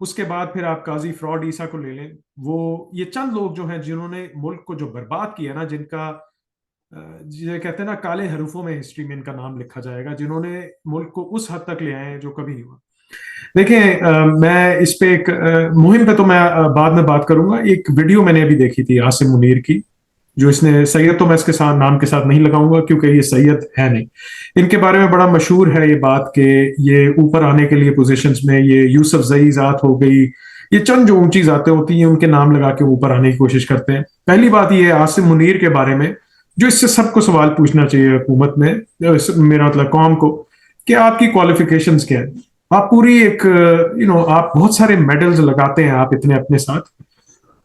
اس کے بعد پھر آپ قاضی فراڈ عیسیٰ کو لے لیں، وہ یہ چند لوگ جو ہیں جنہوں نے ملک کو جو برباد کیا نا، جن کا یہ کہتے ہیں نا کالے حروفوں میں ہسٹری میں ان کا نام لکھا جائے گا، جنہوں نے ملک کو اس حد تک لے آئے ہیں جو کبھی نہیں ہوا۔ دیکھیں میں اس پہ ایک مہم پہ تو میں بعد میں بات کروں گا۔ ایک ویڈیو میں نے ابھی دیکھی تھی عاصم منیر کی، جو اس نے سید، تو میں اس کے ساتھ نام کے ساتھ نہیں لگاؤں گا کیونکہ یہ سید ہے نہیں۔ ان کے بارے میں بڑا مشہور ہے یہ بات کہ یہ اوپر آنے کے لیے پوزیشنز میں یہ یوسف زئی ذات ہو گئی، یہ چند جو اونچی ذاتیں ہوتی ہیں ان کے نام لگا کے اوپر آنے کی کوشش کرتے ہیں۔ پہلی بات یہ ہے عاصم منیر کے بارے میں، جو اس سے سب کو سوال پوچھنا چاہیے حکومت میں، میرا مطلب قوم کو، کہ آپ کی کوالیفیکیشنز کیا ہیں؟ آپ پوری ایک آپ بہت سارے میڈلز لگاتے ہیں آپ اتنے اپنے ساتھ،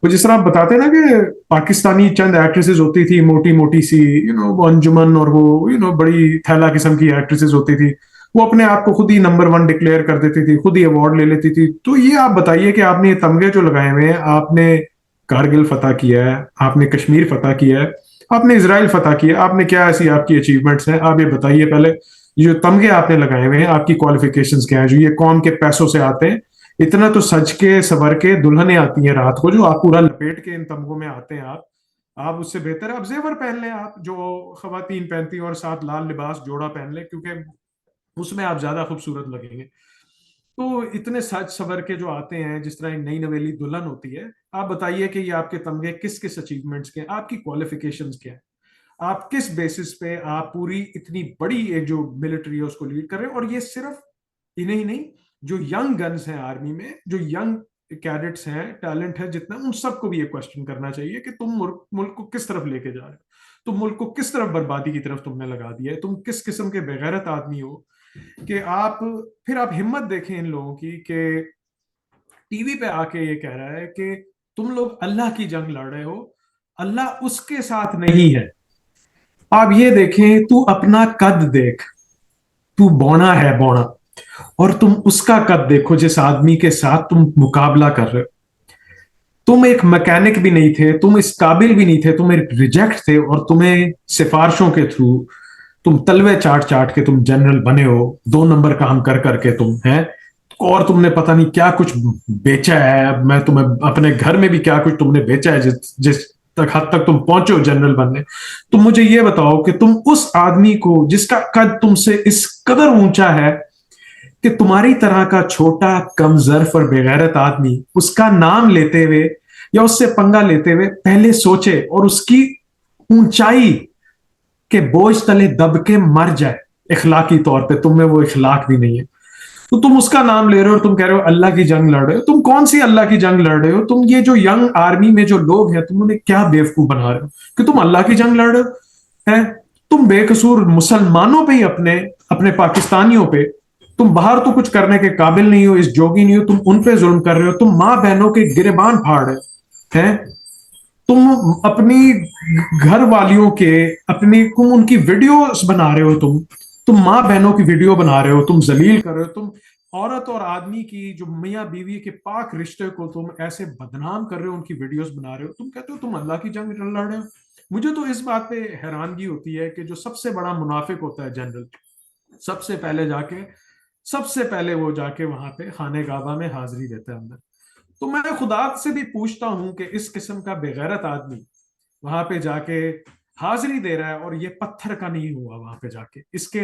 وہ جس طرح آپ بتاتے ہیں نا کہ پاکستانی چند ایکٹریسز ہوتی تھی موٹی موٹی سی، وہ انجمن، اور وہ بڑی تھیلا قسم کی ایکٹریسز ہوتی تھی، وہ اپنے آپ کو خود ہی نمبر 1 ڈکلیئر کر دیتی تھی، خود ہی ایوارڈ لے لیتی تھی۔ تو یہ آپ بتائیے کہ آپ نے یہ تمغے جو لگائے ہوئے ہیں، آپ نے کارگل فتح کیا ہے، آپ نے کشمیر فتح کیا ہے، آپ نے اسرائیل فتح کیا، آپ نے کیا ایسی آپ کی اچیومنٹس ہیں؟ آپ یہ بتائیے پہلے، یہ جو تمغے آپ نے لگائے ہوئے ہیں آپ کی کوالیفیکیشنز کیا ہیں جو یہ قوم کے پیسوں سے آتے ہیں؟ اتنا تو سج کے سور کے دلہنیں آتی ہیں رات کو، جو آپ پورا لپیٹ کے ان تمغوں میں آتے ہیں، آپ اس سے بہتر ہے آپ زیور پہن لیں، آپ جو خواتین پہنتی ہیں، اور ساتھ لال لباس جوڑا پہن لیں، کیونکہ اس میں آپ زیادہ خوبصورت لگیں گے۔ تو اتنے سج سور کے جو آتے ہیں، جس طرح ایک نئی نویلی دلہن ہوتی ہے، آپ بتائیے کہ یہ آپ کے تمغے کس کس اچیومنٹس کے ہیں، آپ کی کوالیفیکیشنز کیا ہیں، آپ کس بیسس پہ آپ پوری اتنی بڑی ایک جو ملٹری ہے اس کو لیڈ کر رہے ہیں؟ اور یہ صرف انہیں ہی نہیں، جو ینگ گنز ہیں آرمی میں، جو ینگ کیڈٹس ہیں، ٹیلنٹ ہے جتنا، ان سب کو بھی یہ کوشچن کرنا چاہیے کہ تم ملک کو کس طرف لے کے جا رہے ہو، تم ملک کو کس طرف بربادی کی طرف تم نے لگا دیا ہے، تم کس قسم کے بغیرت آدمی ہو کہ آپ پھر آپ ہمت دیکھیں ان لوگوں کی کہ ٹی وی پہ آ کے یہ کہہ رہا ہے کہ تم لوگ اللہ کی جنگ لڑ رہے ہو، اللہ اس کے ساتھ نہیں ہے۔ آپ یہ دیکھیں، تو اپنا قد دیکھ، تو بونا ہے بونا، اور تم اس کا قد دیکھو جس آدمی کے ساتھ تم مقابلہ کر رہے ہو۔ تم ایک میکینک بھی نہیں تھے، تم اس قابل بھی نہیں تھے، تم ایک ریجیکٹ تھے، اور تمہیں سفارشوں کے تھرو تم تلوے چاٹ چاٹ کے تم جنرل بنے ہو، 2 نمبر کام کر کر کے تم ہیں، اور تم نے پتہ نہیں کیا کچھ بیچا ہے۔ اب میں تمہیں اپنے گھر میں بھی کیا کچھ تم نے بیچا ہے، جس تک حد تک تم پہنچے ہو جنرل بننے۔ تم مجھے یہ بتاؤ کہ تم اس آدمی کو جس کا قد تم سے اس قدر اونچا ہے کہ تمہاری طرح کا چھوٹا کم ظرف اور بغیرت آدمی اس کا نام لیتے ہوئے یا اس سے پنگا لیتے ہوئے پہلے سوچے اور اس کی اونچائی کے بوجھ تلے دب کے مر جائے اخلاقی طور پہ؟ تم میں وہ اخلاق بھی نہیں ہے، تو تم اس کا نام لے رہے ہو اور تم کہہ رہے ہو اللہ کی جنگ لڑ رہے ہو۔ تم کون سی اللہ کی جنگ لڑ رہے ہو؟ تم یہ جو ینگ آرمی میں جو لوگ ہیں، تم انہیں کیا بیوقوف بنا رہے ہو کہ تم اللہ کی جنگ لڑ رہے ہو؟ تم بے قصور مسلمانوں پہ ہی، اپنے پاکستانیوں پہ، تم باہر تو کچھ کرنے کے قابل نہیں ہو، اس جوگی نہیں ہو، تم ان پہ ظلم کر رہے ہو، تم ماں بہنوں کے گریبان پھاڑ رہے ہیں، تم اپنی گھر والیوں کے تم ان کی ویڈیوز بنا رہے ہو، تم ماں بہنوں کی ویڈیو بنا رہے ہو، تم ذلیل کر رہے ہو، تم عورت اور آدمی کی جو میاں بیوی کے پاک رشتے کو تم ایسے بدنام کر رہے ہو، ان کی ویڈیوز بنا رہے ہو، تم کہتے ہو تم اللہ کی جنگ لڑ رہے ہو۔ مجھے تو اس بات پہ حیرانگی ہوتی ہے کہ جو سب سے بڑا منافق ہوتا ہے جنرل، سب سے پہلے وہ جا کے وہاں پہ خانہ کعبہ میں حاضری دیتا ہے اندر۔ تو میں خدا سے بھی پوچھتا ہوں کہ اس قسم کا بغیرت آدمی وہاں پہ جا کے حاضری دے رہا ہے اور یہ پتھر کا نہیں ہوا، وہاں پہ جا کے اس کے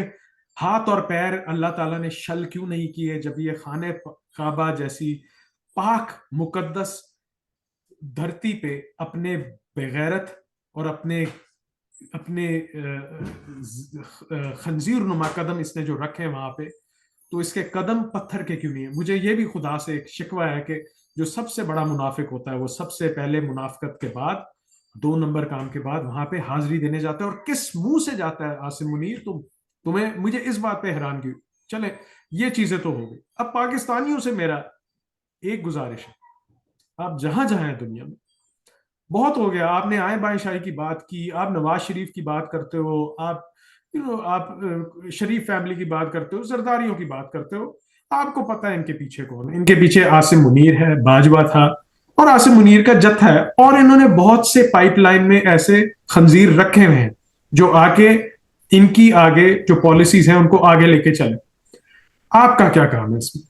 ہاتھ اور پیر اللہ تعالیٰ نے شل کیوں نہیں کیے جب یہ خانہ کعبہ جیسی پاک مقدس دھرتی پہ اپنے بغیرت اور اپنے خنزیر نما قدم اس نے جو رکھے وہاں پہ، تو اس کے قدم پتھر کے کیوں نہیں ہے؟ مجھے یہ بھی خدا سے ایک شکوہ ہے کہ جو سب سے بڑا منافق ہوتا ہے وہ سب سے پہلے منافقت کے بعد 2 نمبر کام کے بعد وہاں پہ حاضری دینے جاتا ہے، اور کس منہ سے جاتا ہے عاصم منیر؟ مجھے اس بات پہ حیرانگی ہوئی۔ چلے یہ چیزیں تو ہو گئی، اب پاکستانیوں سے میرا ایک گزارش ہے، آپ جہاں جہاں ہیں دنیا میں، بہت ہو گیا، آپ نے آئے بائیں شاہی کی بات کی، آپ نواز شریف کی بات کرتے ہو، آپ شریف فیملی کی بات کرتے ہو، زرداریوں کی بات کرتے ہو، آپ کو پتا ہے ان کے پیچھے کون ہے؟ ان کے پیچھے عاصم منیر ہے، باجوہ تھا، اور عاصم منیر کا جتھا ہے، اور انہوں نے بہت سے پائپ لائن میں ایسے خنزیر رکھے ہوئے ہیں جو آ کے ان کی آگے جو پالیسیز ہیں ان کو آگے لے کے چلے۔ آپ کا کیا کام ہے اس میں؟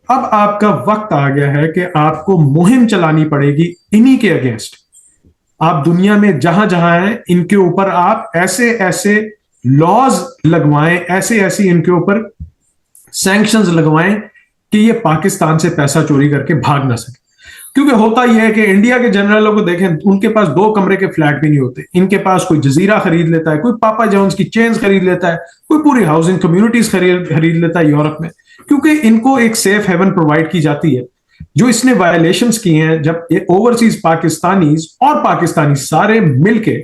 اب آپ کا وقت آ گیا ہے کہ آپ کو مہم چلانی پڑے گی انہی کے اگینسٹ. آپ دنیا میں جہاں جہاں ہیں ان کے اوپر آپ ایسے ایسے لاز لگوائیں, ایسے ایسی ان کے اوپر سینکشنز لگوائیں کہ یہ پاکستان سے پیسہ چوری کر کے بھاگ نہ سکے. کیونکہ ہوتا یہ ہے کہ انڈیا کے جنرلوں کو دیکھیں, ان کے پاس 2 کمرے کے فلیٹ بھی نہیں ہوتے. ان کے پاس کوئی جزیرہ خرید لیتا ہے, کوئی پاپا جونز کی چینز خرید لیتا ہے, کوئی پوری ہاؤسنگ کمیونٹیز خرید لیتا ہے یورپ میں, کیونکہ ان کو ایک سیف ہیون پرووائڈ کی جاتی ہے. جو اس نے وائلیشنز کی ہیں, جب اوورسیز پاکستانیز اور پاکستانی سارے مل کے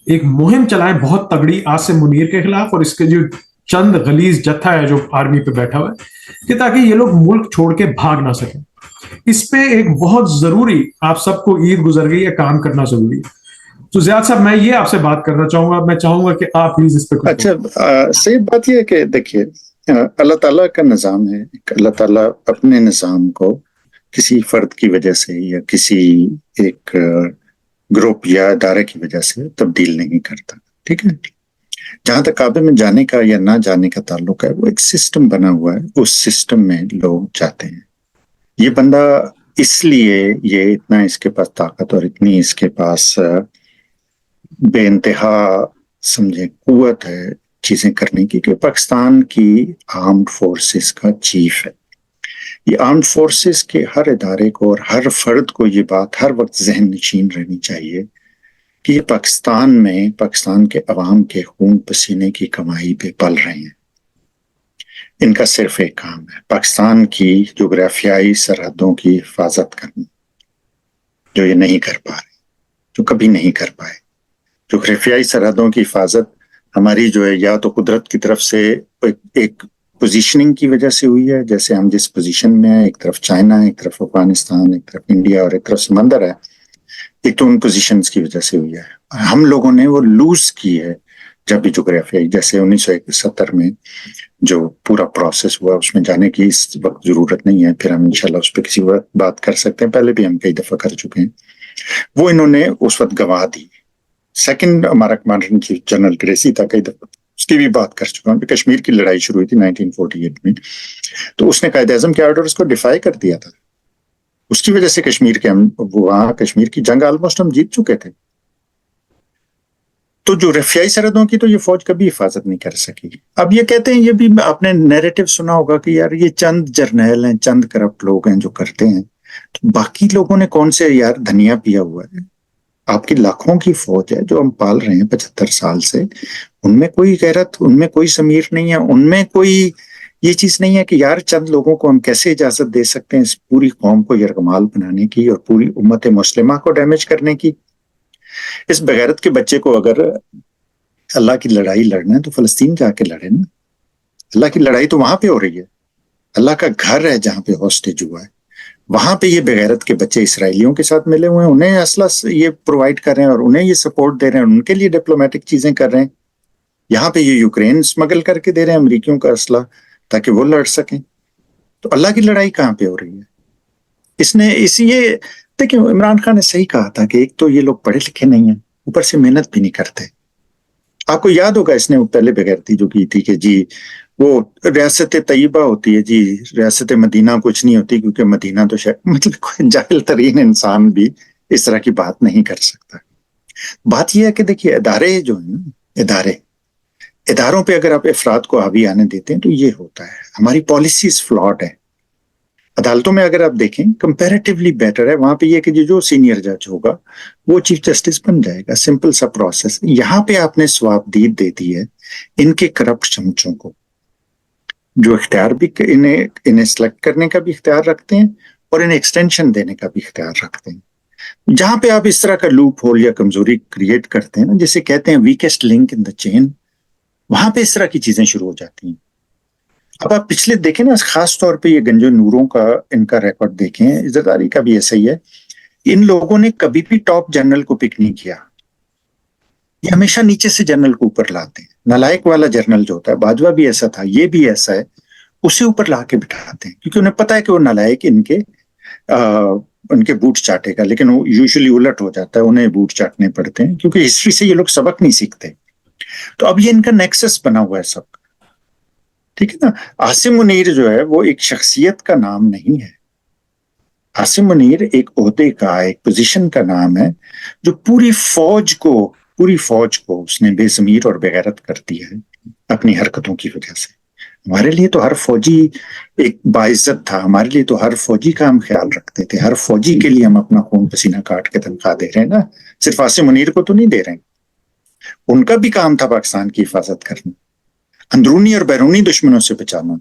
ایک مہم چلائیں بہت تگڑی عاصم منیر کے خلاف, اور اس کے جو چند غلیظ جتھا ہے جو آرمی پہ بیٹھا ہوا ہے, کہ تاکہ یہ لوگ ملک چھوڑ کے بھاگ نہ سکیں. اس پہ ایک بہت ضروری, آپ سب کو عید گزر گئی ہے, کام کرنا ضروری ہے. تو زیاد صاحب میں یہ آپ سے بات کرنا چاہوں گا, میں چاہوں گا کہ آپ پلیز اس پہ کچھ اچھا, صحیح بات یہ ہے کہ دیکھیے اللہ تعالیٰ کا نظام ہے. اللہ تعالیٰ اپنے نظام کو کسی فرد کی وجہ سے یا کسی ایک گروپ یا ادارے کی وجہ سے تبدیل نہیں کرتا. ٹھیک ہے, جہاں تک کعبے میں جانے کا یا نہ جانے کا تعلق ہے, وہ ایک سسٹم بنا ہوا ہے. اس سسٹم میں لوگ جاتے ہیں. یہ بندہ اس لیے یہ اتنا اس کے پاس طاقت اور اتنی اس کے پاس بے انتہا سمجھے قوت ہے چیزیں کرنے کی, کہ پاکستان کی آرمڈ فورسز کا چیف ہے. یہ آرمڈ فورسز کے ہر ادارے کو اور ہر فرد کو یہ بات ہر وقت ذہن نشین رہنی چاہیے کہ یہ پاکستان میں پاکستان کے عوام کے خون پسینے کی کمائی پہ پل رہے ہیں. ان کا صرف ایک کام ہے, پاکستان کی جغرافیائی سرحدوں کی حفاظت کرنا, جو یہ نہیں کر پا رہے, جو کبھی نہیں کر پائے. جغرافیائی سرحدوں کی حفاظت ہماری جو ہے یا تو قدرت کی طرف سے ایک پوزیشننگ کی وجہ سے ہوئی ہے, جیسے ہم جس پوزیشن میں ہیں, ایک طرف چائنا ہے, ایک طرف افغانستان, ایک طرف انڈیا اور ایک طرف سمندر ہے. ایک تو ان پوزیشنز کی وجہ سے ہوئی ہے. ہم لوگوں نے وہ لوز کی ہے جب بھی جغرافیائی, جیسے 1971 میں جو پورا پروسیس ہوا, اس میں جانے کی اس وقت ضرورت نہیں ہے, پھر ہم انشاءاللہ اس پہ کسی وقت بات کر سکتے ہیں, پہلے بھی ہم کئی دفعہ کر چکے ہیں. وہ انہوں نے اس وقت گواہ دی. سیکنڈ ہمارا commander in chief general Gracey تھا, کئی دفعہ اس کی بھی بات کر چکا ہوں. کشمیر کی لڑائی شروع ہوئی تھی 1948 میں, تو اس نے قائد اعظم کے آرڈرز کو ڈیفائی کر دیا تھا. اس کی وجہ سے کشمیر کے وہاں کشمیر کی جنگ آلموسٹ ہم جیت چکے تھے. تو جو رفیائی سرحدوں کی تو یہ فوج کبھی حفاظت نہیں کر سکی. اب یہ کہتے ہیں, یہ بھی آپ نے نیریٹو سنا ہوگا کہ یار یہ چند جرنیل ہیں, چند کرپٹ لوگ ہیں جو کرتے ہیں, تو باقی لوگوں نے کون سے یار دھنیا پیا ہوا ہے. آپ کی لاکھوں کی فوج ہے جو ہم پال رہے ہیں 75 سال سے, ان میں کوئی غیرت, ان میں کوئی ضمیر نہیں ہے, ان میں کوئی یہ چیز نہیں ہے کہ یار چند لوگوں کو ہم کیسے اجازت دے سکتے ہیں اس پوری قوم کو یرغمال بنانے کی اور پوری امت مسلمہ کو ڈیمیج کرنے کی. اس بغیرت کے بچے کو اگر اللہ کی لڑائی لڑنا ہے تو فلسطین جا کے لڑے نا. اللہ کی لڑائی تو وہاں پہ ہو رہی ہے, اللہ کا گھر ہے جہاں پہ ہاسٹیج ہوا ہے, وہاں پہ یہ بغیرت کے بچے اسرائیلیوں کے ساتھ ملے ہوئے ہیں, انہیں اسلحہ یہ پرووائڈ کر رہے ہیں اور انہیں یہ سپورٹ دے رہے ہیں, ان کے لیے ڈپلومیٹک چیزیں کر رہے ہیں. یہاں پہ یہ یوکرین اسمگل کر کے دے رہے ہیں امریکیوں کا اسلحہ تاکہ وہ لڑ سکیں. تو اللہ کی لڑائی کہاں پہ ہو رہی ہے؟ اس نے یہ دیکھیں, عمران خان نے صحیح کہا تھا کہ ایک تو یہ لوگ پڑھے لکھے نہیں ہیں, اوپر سے محنت بھی نہیں کرتے. آپ کو یاد ہوگا اس نے پہلے بغیرتی جو کی تھی کہ جی وہ ریاست طیبہ ہوتی ہے, جی ریاست مدینہ کچھ نہیں ہوتی, کیونکہ مدینہ تو مطلب کوئی جاہل ترین انسان بھی اس طرح کی بات نہیں کر سکتا. بات یہ ہے کہ دیکھیے ادارے جو ہیں نا, اداروں پہ اگر آپ افراد کو حاوی آنے دیتے ہیں تو یہ ہوتا ہے. ہماری پالیسیز فلاڈ ہے. عدالتوں میں اگر آپ دیکھیں کمپیریٹیولی بیٹر ہے, وہاں پہ یہ کہ جو سینئر جج ہوگا وہ چیف جسٹس بن جائے گا, سمپل سا پروسیس. یہاں پہ آپ نے ثوابدید دے دی ہے ان کے کرپٹ چمچوں کو, جو اختیار بھی انہیں سلیکٹ کرنے کا بھی اختیار رکھتے ہیں اور انہیں ایکسٹینشن دینے کا بھی اختیار رکھتے ہیں. جہاں پہ آپ اس طرح کا لوپ ہول یا کمزوری کریٹ کرتے ہیں نا, جسے کہتے ہیں ویکسٹ لنک ان دا چین, وہاں پہ اس طرح کی چیزیں شروع ہو جاتی ہیں. اب آپ پچھلے دیکھیں نا, خاص طور پہ یہ گنجو نوروں کا ان کا ریکارڈ دیکھیں, عزتداری کا بھی ایسا ہی ہے. ان لوگوں نے کبھی بھی ٹاپ جنرل کو پک نہیں کیا, یہ ہمیشہ نیچے سے جنرل کو اوپر لاتے ہیں. نالائق والا جنرل جو ہوتا ہے, باجوہ بھی ایسا تھا, یہ بھی ایسا ہے, اسے اوپر لا کے بٹھاتے ہیں کیونکہ انہیں پتا ہے کہ وہ نالائق ان کے بوٹ چاٹے گا. لیکن وہ یوزلی الٹ ہو جاتا ہے, انہیں بوٹ چاٹنے پڑتے ہیں کیونکہ ہسٹری سے یہ لوگ سبق نہیں سیکھتے. تو اب یہ ان کا نیکسس بنا ہوا ہے سب. ٹھیک ہے نا. عاصم منیر جو ہے وہ ایک شخصیت کا نام نہیں ہے. عاصم منیر ایک عہدے کا، ایک پوزیشن کا نام ہے جو پوری فوج کو اس نے بے ضمیر اور بے غیرت کر دیا ہے اپنی حرکتوں کی وجہ سے. ہمارے لیے تو ہر فوجی ایک باعزت تھا، ہمارے لیے تو ہر فوجی کا ہم خیال رکھتے تھے، ہر فوجی کے لیے ہم اپنا خون پسینہ کاٹ کے تنخواہ دے رہے ہیں نا. صرف عاصم منیر کو تو نہیں دے رہے ہیں، ان کا بھی کام تھا پاکستان کی حفاظت کرنا، اندرونی اور بیرونی دشمنوں سے بچانا.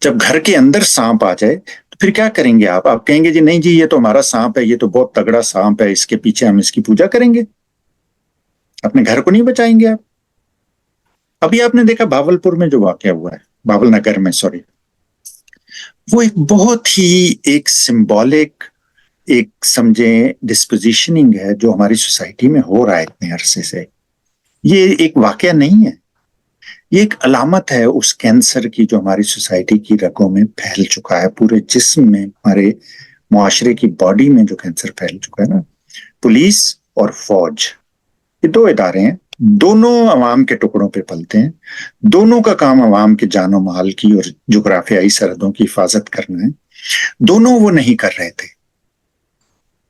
جب گھر کے اندر سانپ آ جائے تو پھر کیا کریں گے آپ کہیں گے جی نہیں جی یہ تو ہمارا سانپ ہے، یہ تو بہت تگڑا سانپ ہے، اس کے پیچھے ہم اس کی پوجا کریں گے، اپنے گھر کو نہیں بچائیں گے آپ. ابھی آپ نے دیکھا بھاولپور میں جو واقعہ ہوا ہے، بھاول نگر میں سوری، وہ ایک بہت ہی ایک سمبولک ایک سمجھیں ڈسپوزیشننگ ہے جو ہماری سوسائٹی میں ہو رہا ہے اتنے عرصے سے. یہ ایک واقعہ نہیں ہے، یہ ایک علامت ہے اس کینسر کی جو ہماری سوسائٹی کی رگوں میں پھیل چکا ہے، پورے جسم میں، ہمارے معاشرے کی باڈی میں جو کینسر پھیل چکا ہے نا. پولیس اور فوج یہ دو ادارے ہیں، دونوں عوام کے ٹکڑوں پہ پلتے ہیں، دونوں کا کام عوام کے جان و مال کی اور جغرافیائی سرحدوں کی حفاظت کرنا ہے. دونوں وہ نہیں کر رہے تھے،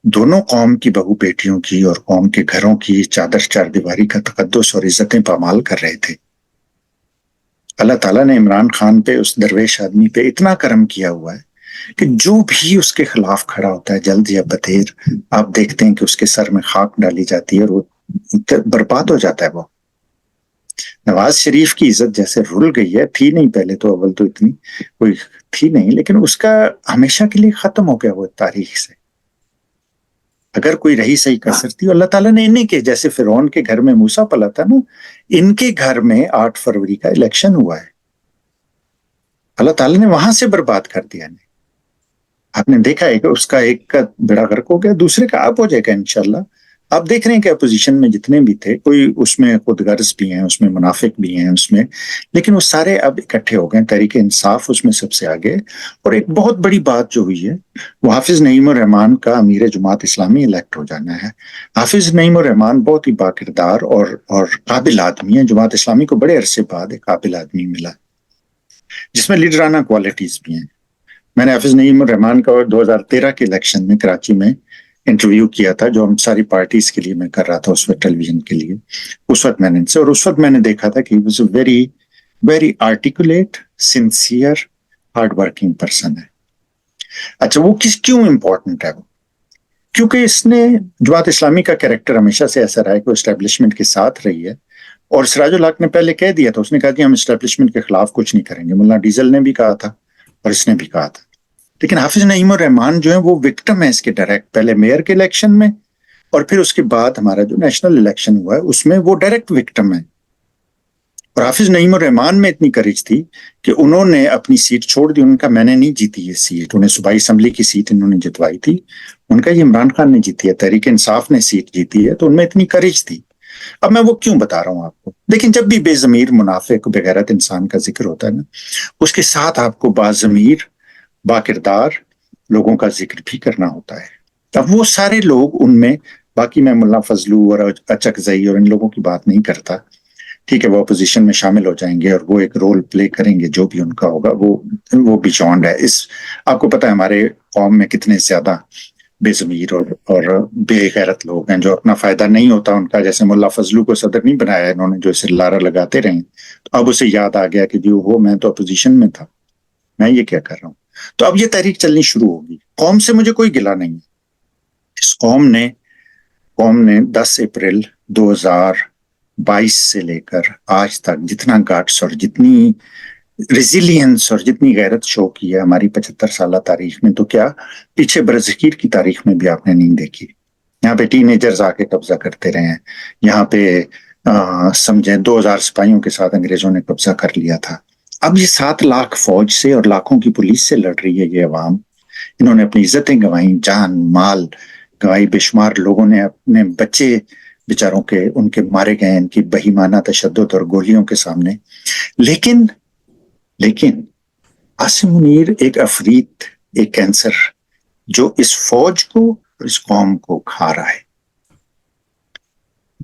دونوں قوم کی بہو بیٹیوں کی اور قوم کے گھروں کی چادر چار دیواری کا تقدس اور عزتیں پامال کر رہے تھے. اللہ تعالیٰ نے عمران خان پہ، اس درویش آدمی پہ اتنا کرم کیا ہوا ہے کہ جو بھی اس کے خلاف کھڑا ہوتا ہے جلد یا بدیر آپ دیکھتے ہیں کہ اس کے سر میں خاک ڈالی جاتی ہے اور وہ برباد ہو جاتا ہے. وہ نواز شریف کی عزت جیسے رل گئی ہے، تھی نہیں پہلے تو، اول تو اتنی کوئی تھی نہیں، لیکن اس کا ہمیشہ کے لیے ختم ہو گیا وہ تاریخ سے. اگر کوئی رہی صحیح کسر تھی، اللہ تعالیٰ نے انہیں کے جیسے فرعون کے گھر میں موسیٰ پلا تھا نا، ان کے گھر میں 8 فروری کا الیکشن ہوا ہے، اللہ تعالیٰ نے وہاں سے برباد کر دیا. آپ نے دیکھا ہے کہ اس کا ایک کا بیڑا غرق ہو گیا، دوسرے کا آپ ہو جائے گا انشاءاللہ. آپ دیکھ رہے ہیں کہ اپوزیشن میں جتنے بھی تھے، کوئی اس میں خود غرض بھی ہیں، اس میں منافق بھی ہیں اس میں، لیکن وہ سارے اب اکٹھے ہو گئے. تحریک انصاف اس میں سب سے آگے. اور ایک بہت بڑی بات جو ہوئی ہے وہ حافظ نعیم الرحمان کا امیر جماعت اسلامی الیکٹ ہو جانا ہے. حافظ نعیم الرحمان بہت ہی باکردار اور قابل آدمی ہے. جماعت اسلامی کو بڑے عرصے بعد ایک قابل آدمی ملا جس میں لیڈرانہ کوالٹیز بھی ہیں. میں نے حافظ نعیم الرحمان کا 2013 کے الیکشن میں کراچی میں انٹرویو کیا تھا، جو ہم ساری پارٹیز کے لیے میں کر رہا تھا اس وقت، ٹیلی ویژن کے لیے. اس وقت میں نے ان سے، اور اس وقت میں نے دیکھا تھا کہ was a very very articulate, sincere, hard working person ہے. اچھا وہ کیوں امپورٹنٹ ہے؟ وہ کیونکہ اس نے جماعت اسلامی کا کریکٹر ہمیشہ سے ایسا رہا ہے کہ وہ اسٹیبلشمنٹ کے ساتھ رہی ہے. اور سراج الحق نے پہلے کہہ دیا تھا، اس نے کہا کہ ہم اسٹیبلشمنٹ کے خلاف کچھ نہیں کریں گے. ملا ڈیزل نے بھی کہا تھا اور اس نے بھی کہا تھا. لیکن حافظ نعیم الرحمان جو ہے وہ وکٹم ہے اس کے ڈائریکٹ، پہلے میئر کے الیکشن میں اور پھر اس کے بعد ہمارا جو نیشنل الیکشن ہوا ہے اس میں وہ ڈائریکٹ وکٹم ہے. اور حافظ نعیم الرحمان میں اتنی کریج تھی کہ انہوں نے اپنی سیٹ چھوڑ دی. ان کا میں نے نہیں جیتی یہ سیٹ، انہیں صوبائی اسمبلی کی سیٹ انہوں نے جتوائی تھی، ان کا یہ عمران خان نے جیتی ہے، تحریک انصاف نے سیٹ جیتی ہے. تو ان میں اتنی کریج تھی. اب میں وہ کیوں بتا رہا ہوں آپ کو؟ لیکن جب بھی بے ضمیر، منافق، بغیرت انسان کا ذکر ہوتا ہے نا، اس کے ساتھ آپ کو باضمیر، باکردار لوگوں کا ذکر بھی کرنا ہوتا ہے. اب وہ سارے لوگ ان میں، باقی میں ملا فضلو اور اچک زئی اور ان لوگوں کی بات نہیں کرتا، ٹھیک ہے، وہ اپوزیشن میں شامل ہو جائیں گے اور وہ ایک رول پلے کریں گے جو بھی ان کا ہوگا، وہ بیچونڈ ہے. آپ کو پتا ہے ہمارے قوم میں کتنے زیادہ بے ضمیر اور بے غیرت لوگ ہیں جو اپنا فائدہ نہیں ہوتا ان کا. جیسے ملا فضلو کو صدر نہیں بنایا انہوں نے، جو اسے لارا لگاتے رہے، تو اب اسے یاد آ گیا کہ جی وہ میں تو اپوزیشن میں تھا، میں یہ کیا کر رہا ہوں. تو اب یہ تحریک چلنی شروع ہوگی. قوم سے مجھے کوئی گلہ نہیں ہے. اس قوم نے 10 اپریل 2022 سے لے کر آج تک جتنا گاٹس اور جتنی ریزیلینس اور جتنی غیرت شو کی ہے ہماری 75 سالہ تاریخ میں، تو کیا پیچھے برصغیر کی تاریخ میں بھی آپ نے نہیں دیکھی. یہاں پہ ٹین ایجرز آ کے قبضہ کرتے رہے ہیں، یہاں پہ سمجھیں 2000 سپاہیوں کے ساتھ انگریزوں نے قبضہ کر لیا تھا. اب یہ 7 لاکھ فوج سے اور لاکھوں کی پولیس سے لڑ رہی ہے یہ عوام. انہوں نے اپنی عزتیں گنوائیں، جان مال گنوائی، بے شمار لوگوں نے اپنے بچے بیچاروں کے ان کے مارے گئے ان کی بہیمانہ تشدد اور گولیوں کے سامنے. لیکن عاصم منیر ایک عفریت، ایک کینسر جو اس فوج کو اور اس قوم کو کھا رہا ہے.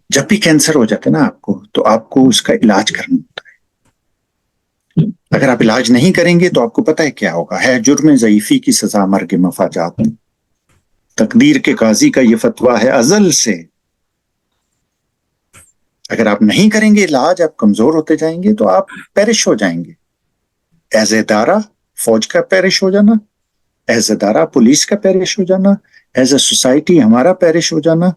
جب بھی کینسر ہو جاتا ہے نا آپ کو، تو آپ کو اس کا علاج کرنا ہوتا ہے. اگر آپ علاج نہیں کریں گے تو آپ کو پتہ ہے کیا ہوگا. ہے جرم ضعیفی کی سزا مرگ مفاجات. تقدیر کے قاضی کا یہ فتویٰ ہے ازل سے. اگر آپ نہیں کریں گے علاج، آپ کمزور ہوتے جائیں گے تو آپ پیرش ہو جائیں گے. ایز ادارہ فوج کا پیرش ہو جانا، ایز ادارہ پولیس کا پیرش ہو جانا، ایز اے سوسائٹی ہمارا پیرش ہو جانا،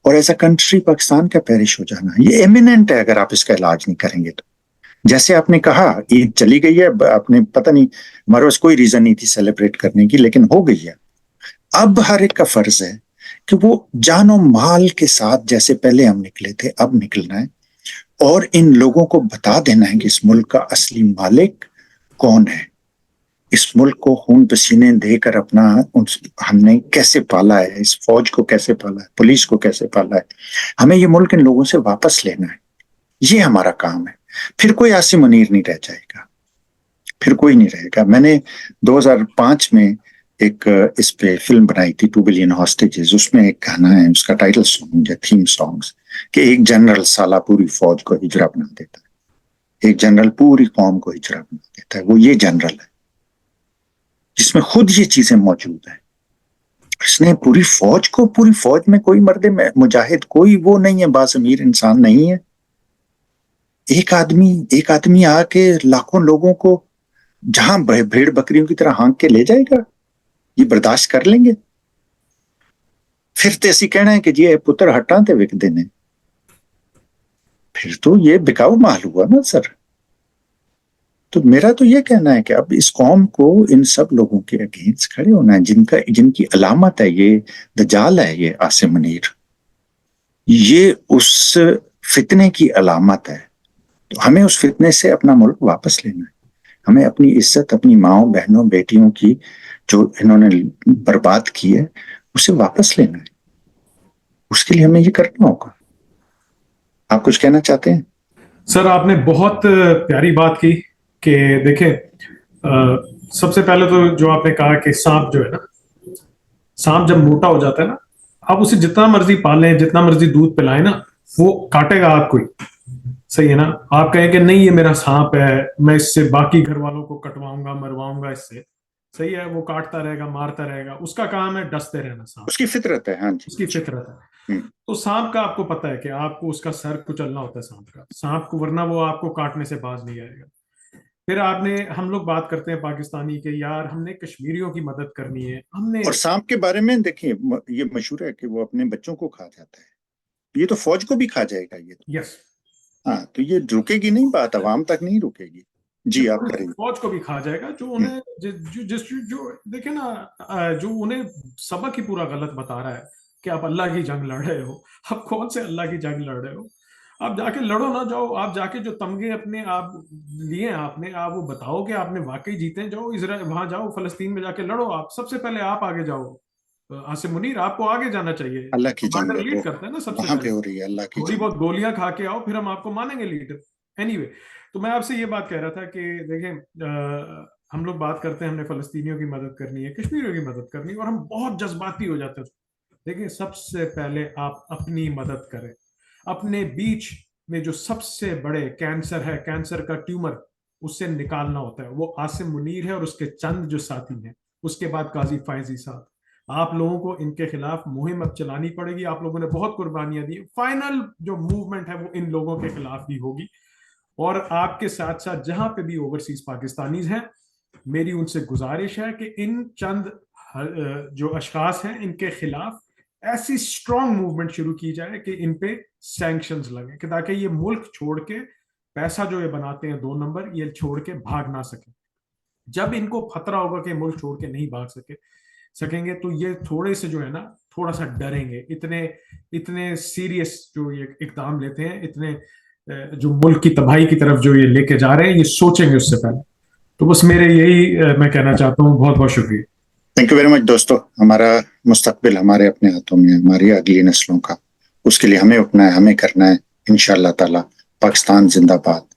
اور ایز اے کنٹری پاکستان کا پیرش ہو جانا، یہ ایمیننٹ ہے اگر آپ اس کا علاج نہیں کریں گے تو. جیسے آپ نے کہا عید چلی گئی ہے، آپ نے پتہ نہیں، ہمارے پاس کوئی ریزن نہیں تھی سیلیبریٹ کرنے کی، لیکن ہو گئی ہے. اب ہر ایک کا فرض ہے کہ وہ جان و مال کے ساتھ جیسے پہلے ہم نکلے تھے اب نکلنا ہے، اور ان لوگوں کو بتا دینا ہے کہ اس ملک کا اصلی مالک کون ہے. اس ملک کو خون پسینے دے کر اپنا ہم نے کیسے پالا ہے، اس فوج کو کیسے پالا ہے، پولیس کو کیسے پالا ہے. ہمیں یہ ملک ان لوگوں سے واپس لینا ہے، یہ ہمارا کام ہے. پھر کوئی عاصم منیر نہیں رہ جائے گا، پھر کوئی نہیں رہے گا. میں نے 2005 میں ایک اس پہ فلم بنائی تھی 2 بلین ہاسٹیجز. اس میں ایک گانا ہے، اس کا ٹائٹل سانگ ہے، تھیم سانگز، کہ ایک جنرل سالہ پوری فوج کو ہجرا بنا دیتا ہے، ایک جنرل پوری قوم کو ہجرا بنا دیتا ہے. وہ یہ جنرل ہے جس میں خود یہ چیزیں موجود ہیں. اس نے پوری فوج میں کوئی مرد مجاہد، کوئی وہ نہیں ہے، باضمیر انسان نہیں ہے. ایک آدمی آ کے لاکھوں لوگوں کو جہاں بھیڑ بکریوں کی طرح ہانک کے لے جائے گا، یہ برداشت کر لیں گے؟ پھر تو ایسی کہنا ہے کہ جی پتر ہٹاں تے وک دینے، پھر تو یہ بکاؤ مال ہوا نا سر. تو میرا تو یہ کہنا ہے کہ اب اس قوم کو ان سب لوگوں کے اگینسٹ کھڑے ہونا ہے جن کی علامت ہے یہ دجال ہے، یہ عاصم منیر، یہ اس فتنے کی علامت ہے. تو ہمیں اس فتنے سے اپنا ملک واپس لینا ہے. ہمیں اپنی عزت، اپنی ماؤں بہنوں بیٹیوں کی جو انہوں نے برباد کی ہے، اسے واپس لینا ہے. اس کے لیے ہمیں یہ کرنا ہوگا. آپ کچھ کہنا چاہتے ہیں؟ سر آپ نے بہت پیاری بات کی کہ دیکھیں، سب سے پہلے تو جو آپ نے کہا کہ سانپ جو ہے نا، سانپ جب موٹا ہو جاتا ہے نا، آپ اسے جتنا مرضی پالیں، جتنا مرضی دودھ پلائیں نا، وہ کاٹے گا آپ کو ہی. صحیح ہے نا؟ آپ کہیں کہ نہیں یہ میرا سانپ ہے، میں اس سے باقی گھر والوں کو کٹواؤں گا، مرواؤں گا اس سے. صحیح ہے، وہ کاٹتا رہے گا، مارتا رہے گا، اس کا کام ہے ڈستے رہنا. سانپ اس کی فطرت ہے. ہاں جی، اس کی فطرت ہے. تو سانپ کا آپ کو پتا ہے کہ آپ کو اس کا سر کچلنا ہوتا ہے سانپ کو، ورنہ وہ آپ کو کاٹنے سے باز نہیں آئے گا. پھر ہم لوگ بات کرتے ہیں پاکستانی کہ یار ہم نے کشمیریوں کی مدد کرنی ہے، ہم نے. اور سانپ کے بارے میں دیکھیں، یہ مشہور ہے کہ وہ اپنے بچوں کو کھا جاتا ہے، یہ تو فوج کو بھی کھا جائے گا یہ تو. یس. ہاں، تو یہ رکے گی نہیں، بات عوام تک نہیں رکے گی. جی آپ کریں. فوج کو بھی کھا جائے گا، جو انہیں جو دیکھیں نا، جو انہیں سبق ہی پورا غلط بتا رہا ہے کہ آپ اللہ کی جنگ لڑ رہے ہو. آپ کون سے اللہ کی جنگ لڑ رہے ہو؟ آپ جا کے لڑو نا، جاؤ آپ جا کے جو تمغے اپنے آپ لیے ہیں آپ نے، آپ وہ بتاؤ کہ آپ نے واقعی جیتے ہیں. جاؤ اسرائیل، وہاں جاؤ، فلسطین میں جا کے لڑو. آپ سب سے پہلے آپ آگے جاؤ. عاصم منیر آپ کو آگے جانا چاہیے. اللہ کی جنگ کمانڈر لڑو، لیڈ کرتا ہے نا سب سے وہاں پہ پہلے. ہو رہی ہے اللہ کی تھوڑی جنگ. بہت گولیاں کھا کے آؤ، پھر ہم آپ کو مانیں گے لیڈر. اینی وے، تو میں آپ سے یہ بات کہہ رہا تھا کہ دیکھیں، ہم لوگ بات کرتے ہیں ہم نے فلسطینیوں کی مدد کرنی ہے، کشمیریوں کی مدد کرنی ہے، اور ہم بہت جذباتی ہو جاتے ہیں. دیکھیں، سب سے پہلے آپ اپنی مدد کریں. اپنے بیچ میں جو سب سے بڑے کینسر ہے، کینسر کا ٹیومر، اس سے نکالنا ہوتا ہے. وہ عاصم منیر ہے اور اس کے چند جو ساتھی ہیں، اس کے بعد قاضی فائزی صاحب. آپ لوگوں کو ان کے خلاف مہم اب چلانی پڑے گی. آپ لوگوں نے بہت قربانیاں دی، فائنل جو موومنٹ ہے وہ ان لوگوں کے خلاف بھی ہوگی. اور آپ کے ساتھ ساتھ جہاں پہ بھی اوورسیز پاکستانیز ہیں، میری ان سے گزارش ہے کہ ان چند جو اشخاص ہیں ان کے خلاف ایسی اسٹرانگ موومنٹ شروع کی جائے کہ ان پہ سینکشنز لگیں، کہ تاکہ یہ ملک چھوڑ کے، پیسہ جو یہ بناتے ہیں 2 نمبر، یہ چھوڑ کے بھاگ نہ سکیں. جب ان کو خطرہ ہوگا کہ ملک چھوڑ کے نہیں بھاگ سکیں گے، تو یہ تھوڑے سے جو ہے نا، تھوڑا سا ڈریں گے. اتنے سیریس جو یہ اقدام لیتے ہیں، اتنے جو ملک کی تباہی کی طرف جو یہ لے کے جا رہے ہیں، یہ سوچیں گے اس سے پہلے. تو بس میرے یہی میں کہنا چاہتا ہوں. بہت بہت شکریہ. تھینک یو ویری مچ دوستو. ہمارا مستقبل ہمارے اپنے ہاتھوں میں ہے، ہماری اگلی نسلوں کا. اس کے لیے ہمیں اٹھنا ہے، ہمیں کرنا ہے. انشاءاللہ تعالی پاکستان زندہ باد.